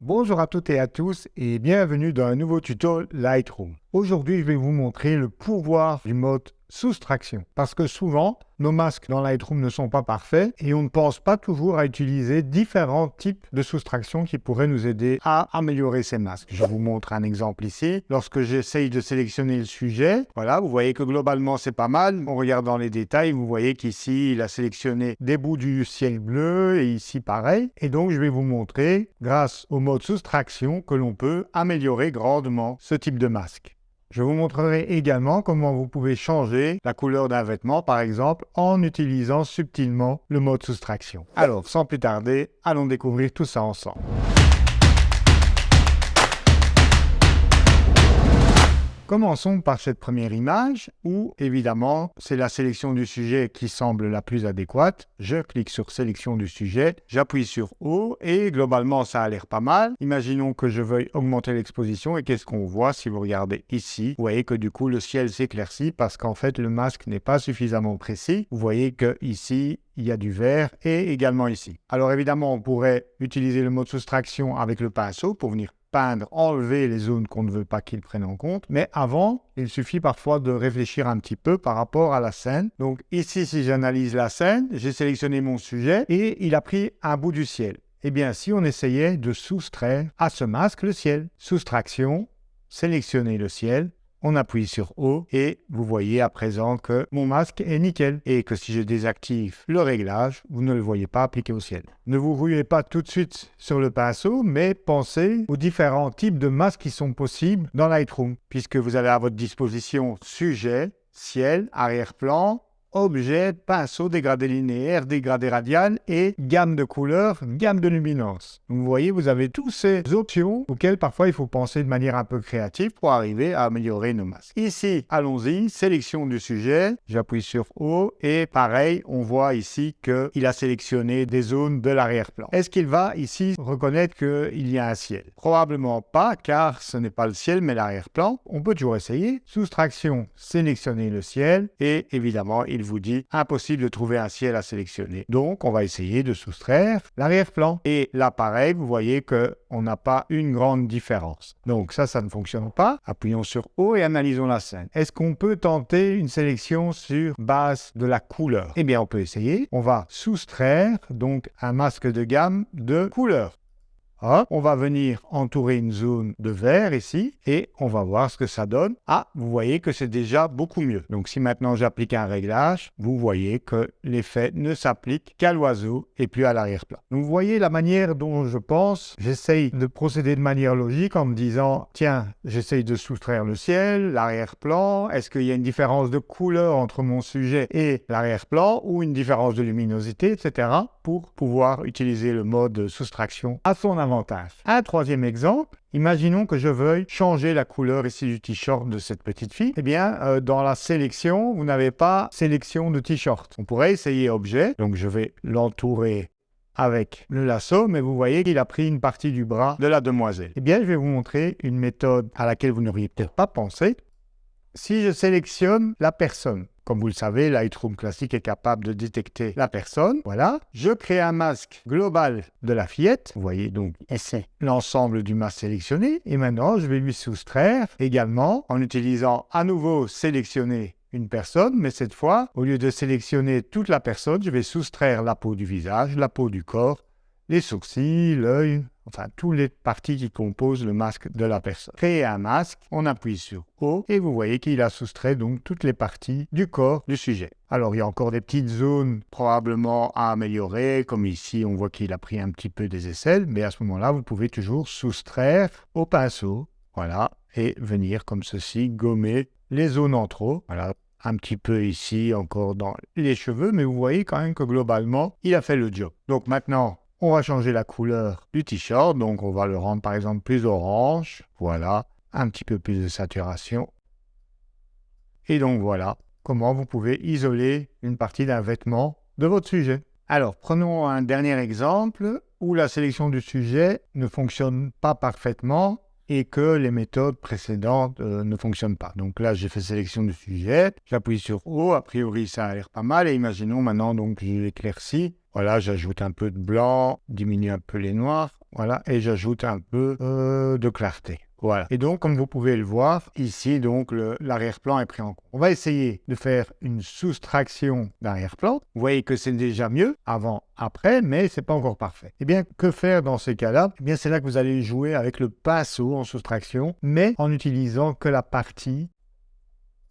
Bonjour à toutes et à tous et bienvenue dans un nouveau tuto Lightroom. Aujourd'hui, je vais vous montrer le pouvoir du mode soustraction parce que souvent, nos masques dans Lightroom ne sont pas parfaits et on ne pense pas toujours à utiliser différents types de soustraction qui pourraient nous aider à améliorer ces masques. Je vous montre un exemple ici. Lorsque j'essaye de sélectionner le sujet, voilà, vous voyez que globalement c'est pas mal. On regarde dans les détails, vous voyez qu'ici il a sélectionné des bouts du ciel bleu et ici pareil. Et donc je vais vous montrer, grâce au mode soustraction, que l'on peut améliorer grandement ce type de masque. Je vous montrerai également comment vous pouvez changer la couleur d'un vêtement, par exemple, en utilisant subtilement le mode soustraction. Alors, sans plus tarder, allons découvrir tout ça ensemble. Commençons par cette première image où, évidemment, c'est la sélection du sujet qui semble la plus adéquate. Je clique sur sélection du sujet, j'appuie sur O et globalement, ça a l'air pas mal. Imaginons que je veuille augmenter l'exposition et qu'est-ce qu'on voit si vous regardez ici? Vous voyez que du coup, le ciel s'éclaircit parce qu'en fait, le masque n'est pas suffisamment précis. Vous voyez que ici, il y a du vert et également ici. Alors évidemment, on pourrait utiliser le mode soustraction avec le pinceau pour venir peindre, enlever les zones qu'on ne veut pas qu'ils prennent en compte. Mais avant, il suffit parfois de réfléchir un petit peu par rapport à la scène. Donc ici, si j'analyse la scène, j'ai sélectionné mon sujet et il a pris un bout du ciel. Eh bien, si on essayait de soustraire à ce masque le ciel, soustraction, sélectionner le ciel, on appuie sur O et vous voyez à présent que mon masque est nickel et que si je désactive le réglage, vous ne le voyez pas appliqué au ciel. Ne vous ruez pas tout de suite sur le pinceau, mais pensez aux différents types de masques qui sont possibles dans Lightroom, puisque vous avez à votre disposition sujet, ciel, arrière-plan, objet, pinceau, dégradé linéaire, dégradé radial et gamme de couleurs, gamme de luminance. Donc vous voyez, vous avez toutes ces options auxquelles parfois il faut penser de manière un peu créative pour arriver à améliorer nos masques. Ici, allons-y, sélection du sujet, j'appuie sur O et pareil, on voit ici qu'il a sélectionné des zones de l'arrière-plan. Est-ce qu'il va ici reconnaître qu'il y a un ciel? Probablement pas, car ce n'est pas le ciel mais l'arrière-plan. On peut toujours essayer. Soustraction, sélectionner le ciel et évidemment, il vous dit impossible de trouver un ciel à sélectionner. Donc, on va essayer de soustraire l'arrière-plan. Et là, pareil, vous voyez qu'on n'a pas une grande différence. Donc, ça ne fonctionne pas. Appuyons sur O et analysons la scène. Est-ce qu'on peut tenter une sélection sur base de la couleur? Eh bien, on peut essayer. On va soustraire donc un masque de gamme de couleurs. On va venir entourer une zone de vert ici et on va voir ce que ça donne. Ah, vous voyez que c'est déjà beaucoup mieux. Donc si maintenant j'applique un réglage, vous voyez que l'effet ne s'applique qu'à l'oiseau et plus à l'arrière-plan. Donc vous voyez la manière dont je pense. J'essaye de procéder de manière logique en me disant, tiens, j'essaye de soustraire le ciel, l'arrière-plan. Est-ce qu'il y a une différence de couleur entre mon sujet et l'arrière-plan ou une différence de luminosité, etc. pour pouvoir utiliser le mode soustraction à son avantage. Un troisième exemple, imaginons que je veuille changer la couleur ici du t-shirt de cette petite fille. Eh bien, dans la sélection, vous n'avez pas sélection de t-shirt. On pourrait essayer objet, donc je vais l'entourer avec le lasso, mais vous voyez qu'il a pris une partie du bras de la demoiselle. Eh bien, je vais vous montrer une méthode à laquelle vous n'auriez peut-être pas pensé. Si je sélectionne la personne, comme vous le savez, Lightroom classique est capable de détecter la personne. Voilà. Je crée un masque global de la fillette. Vous voyez donc, c'est l'ensemble du masque sélectionné. Et maintenant, je vais lui soustraire également en utilisant à nouveau sélectionner une personne. Mais cette fois, au lieu de sélectionner toute la personne, je vais soustraire la peau du visage, la peau du corps, les sourcils, l'œil, enfin toutes les parties qui composent le masque de la personne. Créer un masque, on appuie sur O et vous voyez qu'il a soustrait donc toutes les parties du corps du sujet. Alors il y a encore des petites zones probablement à améliorer, comme ici on voit qu'il a pris un petit peu des aisselles, mais à ce moment-là vous pouvez toujours soustraire au pinceau, voilà, et venir comme ceci gommer les zones en trop, voilà. Un petit peu ici encore dans les cheveux, mais vous voyez quand même que globalement il a fait le job. Donc maintenant, on va changer la couleur du t-shirt, donc on va le rendre par exemple plus orange, voilà, un petit peu plus de saturation. Et donc voilà comment vous pouvez isoler une partie d'un vêtement de votre sujet. Alors prenons un dernier exemple où la sélection du sujet ne fonctionne pas parfaitement et que les méthodes précédentes ne fonctionnent pas. Donc là, j'ai fait sélection du sujet, j'appuie sur O, a priori ça a l'air pas mal, et imaginons maintenant donc je l'éclaircis. Voilà, j'ajoute un peu de blanc, diminue un peu les noirs, voilà, et j'ajoute un peu de clarté. Voilà. Et donc, comme vous pouvez le voir, ici, donc, l'arrière-plan est pris en compte. On va essayer de faire une soustraction d'arrière-plan. Vous voyez que c'est déjà mieux, avant, après, mais c'est pas encore parfait. Eh bien, que faire dans ces cas-là? Eh bien, c'est là que vous allez jouer avec le pinceau en soustraction, mais en utilisant que la partie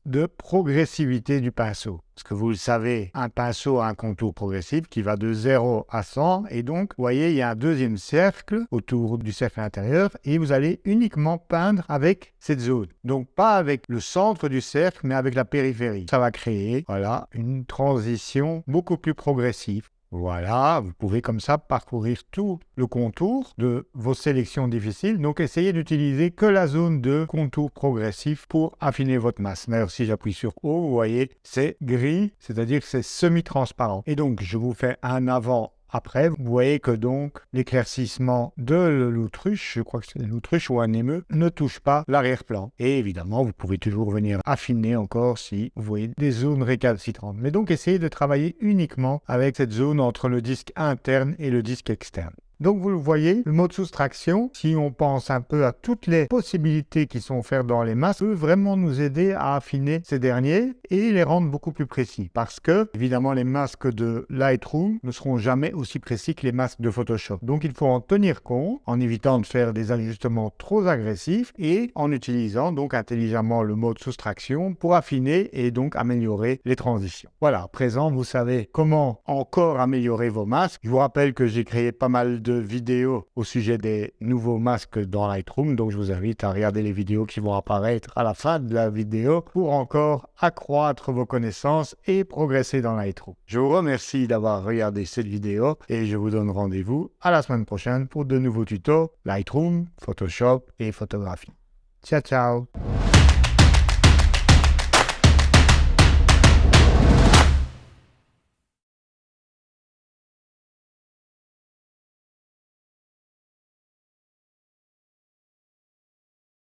de progressivité du pinceau. Parce que vous le savez, un pinceau a un contour progressif qui va de 0 à 100 et donc, vous voyez, il y a un deuxième cercle autour du cercle intérieur et vous allez uniquement peindre avec cette zone. Donc, pas avec le centre du cercle, mais avec la périphérie. Ça va créer, voilà, une transition beaucoup plus progressive. Voilà, vous pouvez comme ça parcourir tout le contour de vos sélections difficiles. Donc, essayez d'utiliser que la zone de contour progressif pour affiner votre masse. D'ailleurs, si j'appuie sur O, vous voyez, c'est gris, c'est-à-dire que c'est semi-transparent. Et donc, je vous fais un avant. Après, vous voyez que donc l'éclaircissement de l'autruche, je crois que c'est l'autruche ou un émeu, ne touche pas l'arrière-plan. Et évidemment, vous pouvez toujours venir affiner encore si vous voyez des zones récalcitrantes. Mais donc, essayez de travailler uniquement avec cette zone entre le disque interne et le disque externe. Donc vous le voyez, le mode soustraction, si on pense un peu à toutes les possibilités qui sont offertes dans les masques, peut vraiment nous aider à affiner ces derniers et les rendre beaucoup plus précis. Parce que, évidemment, les masques de Lightroom ne seront jamais aussi précis que les masques de Photoshop. Donc il faut en tenir compte en évitant de faire des ajustements trop agressifs et en utilisant donc intelligemment le mode soustraction pour affiner et donc améliorer les transitions. Voilà, à présent, vous savez comment encore améliorer vos masques. Je vous rappelle que j'ai créé pas mal de vidéos au sujet des nouveaux masques dans Lightroom, donc je vous invite à regarder les vidéos qui vont apparaître à la fin de la vidéo pour encore accroître vos connaissances et progresser dans Lightroom. Je vous remercie d'avoir regardé cette vidéo et je vous donne rendez-vous à la semaine prochaine pour de nouveaux tutos Lightroom, Photoshop et photographie. Ciao ciao!